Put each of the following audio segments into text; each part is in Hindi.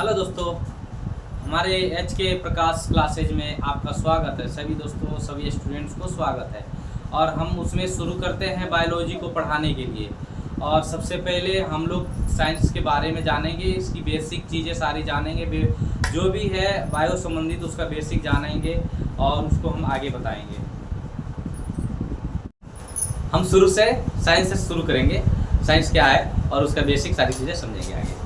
हेलो दोस्तों, हमारे एच के प्रकाश क्लासेज में आपका स्वागत है। सभी दोस्तों, सभी स्टूडेंट्स को स्वागत है। और हम उसमें शुरू करते हैं बायोलॉजी को पढ़ाने के लिए। और सबसे पहले हम लोग साइंस के बारे में जानेंगे, इसकी बेसिक चीज़ें सारी जानेंगे, जो भी है बायो संबंधित उसका बेसिक जानेंगे और उसको हम आगे बताएंगे। हम शुरू से साइंस से शुरू करेंगे, साइंस क्या है और उसका बेसिक सारी चीज़ें समझेंगे आगे।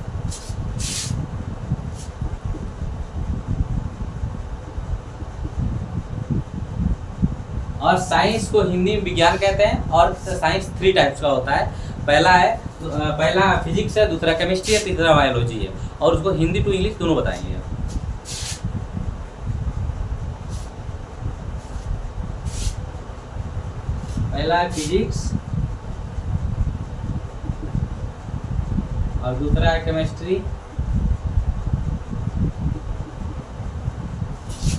और साइंस को हिंदी में विज्ञान कहते हैं। और साइंस 3 टाइप्स का होता है। पहला फिजिक्स है, दूसरा केमिस्ट्री है, तीसरा बायोलॉजी है। और उसको हिंदी टू इंग्लिश दोनों बताएंगे। पहला है फिजिक्स और दूसरा है केमिस्ट्री,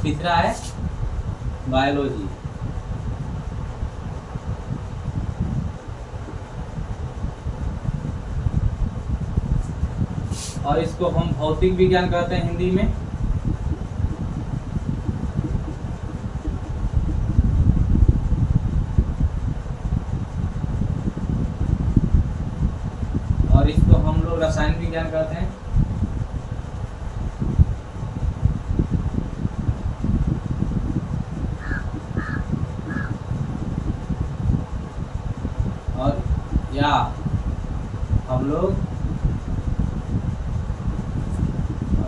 तीसरा है बायोलॉजी। और इसको हम भौतिक विज्ञान कहते हैं हिंदी में। और इसको हम लोग रसायन विज्ञान कहते हैं। और या हम लोग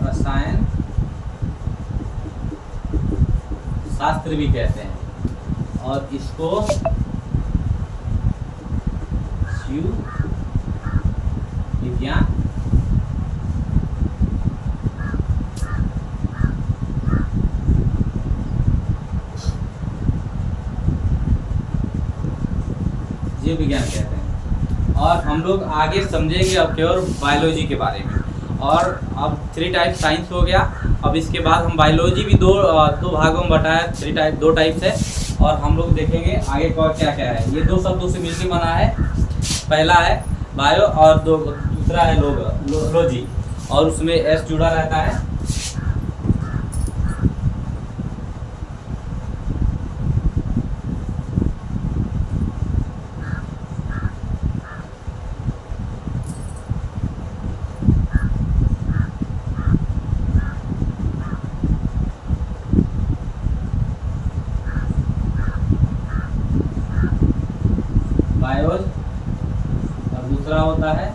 रसायन शास्त्र भी कहते हैं। और इसको जीव विज्ञान कहते हैं। और हम लोग आगे समझेंगे अब केवल बायोलॉजी के बारे में। और अब 3 टाइप साइंस हो गया। अब इसके बाद हम बायोलॉजी भी दो भागों में बटा है। 2 टाइप्स है। और हम लोग देखेंगे आगे क्या क्या है। ये 2 शब्दों से मिलकर बना है। पहला है बायो और दूसरा है लॉजी। और उसमें एस जुड़ा रहता है। बायोस और दूसरा होता है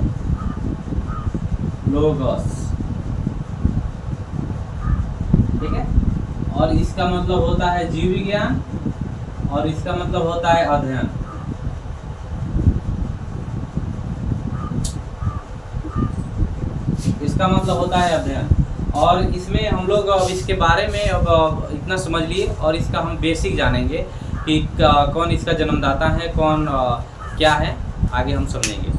लोगोस। ठीक है। और इसका मतलब होता है जीव विज्ञान और इसका मतलब होता है अध्ययन। इसका मतलब होता है अध्ययन। और इसमें हम लोग अब इसके बारे में अब इतना समझ लिए। और इसका हम बेसिक जानेंगे कि कौन इसका जन्मदाता है, कौन क्या है, आगे हम समझेंगे।